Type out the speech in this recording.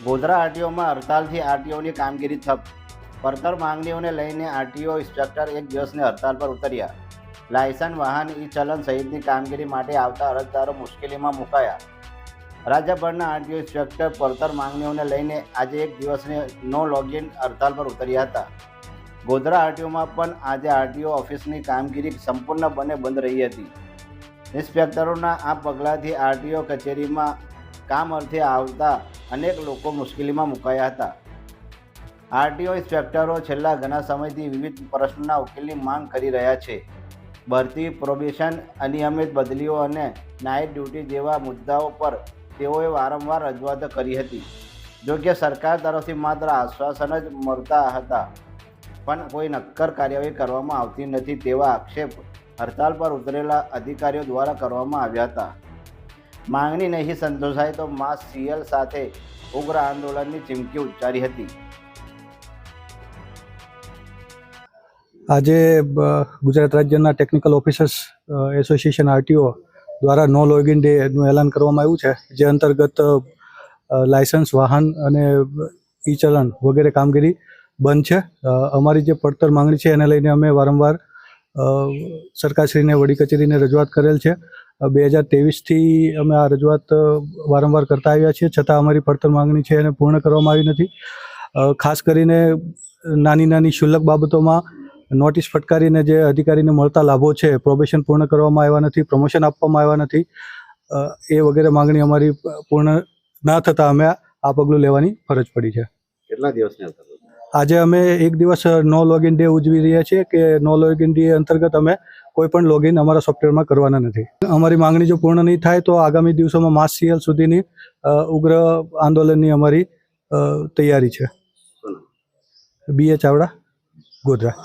ગોધરા આરટીઓમાં હડતાલથી આરટીઓની કામગીરી ઠપ. પડતર માંગણીઓને લઈને આરટીઓ ઇન્સ્પેક્ટર એક દિવસની હડતાલ પર ઉતર્યા. લાયસન્સ, વાહન, ઈ ચલણ સહિતની કામગીરી માટે આવતા અરજદારો મુશ્કેલીમાં મુકાયા. રાજ્યભરના આરટીઓ ઇન્સ્પેક્ટર પડતર માંગણીઓને લઈને આજે એક દિવસની નો લોગિન હડતાલ પર ઉતર્યા હતા. ગોધરા આરટીઓમાં પણ આજે આરટીઓ ઓફિસની કામગીરી સંપૂર્ણપણે બંધ રહી હતી. ઇન્સ્પેક્ટરોના આ પગલાંથી આરટીઓ કચેરીમાં કામ અર્થે આવતા અનેક લોકો મુશ્કેલીમાં મુકાયા હતા. આરટીઓ ઇન્સ્પેક્ટરો છેલ્લા ઘણા સમયથી વિવિધ પ્રશ્નોના ઉકેલની માંગ કરી રહ્યા છે. ભરતી, પ્રોબેશન, અનિયમિત બદલીઓ અને નાઇટ ડ્યુટી જેવા મુદ્દાઓ પર તેઓએ વારંવાર રજૂઆતો કરી હતી. જોકે સરકાર તરફથી માત્ર આશ્વાસન જ મળતા હતા, પણ કોઈ નક્કર કાર્યવાહી કરવામાં આવતી નથી તેવા આક્ષેપ હડતાલ પર ઉતરેલા અધિકારીઓ દ્વારા કરવામાં આવ્યા હતા. માંગણી નહીં સંતોષાય તો માસ સીએલ સાથે ઉગ્ર આંદોલનની ચીમકી ઉચ્ચારી હતી. આજે ગુજરાત રાજ્યના ટેકનિકલ ઓફિસર્સ એસોસિએશન આરટીઓ દ્વારા નો લોગિન ડેનું એલાન કરવામાં આવ્યું છે, જે અંતર્ગત લાયસન્સ, વાહન અને ઈ ચલણ વગેરે કામગીરી બંધ છે. અમારી જે પડતર માંગણી છે એને લઈને અમે વારંવાર સરકારશ્રીને, વડી કચેરીને રજૂઆત કરેલ છે. 2023થી અમે આ રજૂઆત વારંવાર કરતા આવ્યા છીએ, છતાં અમારી પડતર માંગણી છે એને પૂર્ણ કરવામાં આવી નથી. ખાસ કરીને નાની નાની ક્ષુલ્લક બાબતોમાં નોટિસ ફટકારીને જે અધિકારીને મળતા લાભો છે, પ્રોબેશન પૂર્ણ કરવામાં આવ્યા નથી, પ્રમોશન આપવામાં આવ્યા નથી, એ વગેરે માંગણી અમારી પૂર્ણ ના થતાં અમે આ પગલું લેવાની ફરજ પડી છે. કેટલા દિવસની હડતાલ? આજે અમે એક દિવસ નો લોગિન ડે ઉજવી રહ્યા છીએ કે નો લોગિન ડે અંતર્ગત અમે કોઈ પણ લોગિન અમારા સોફ્ટવેરમાં કરવાના નથી. અમારી માંગણી જો પૂર્ણ નહીં થાય તો આગામી દિવસોમાં માસ સીએલ સુધીની ઉગ્ર આંદોલનની અમારી તૈયારી છે. BA ચાવડા, ગોધરા.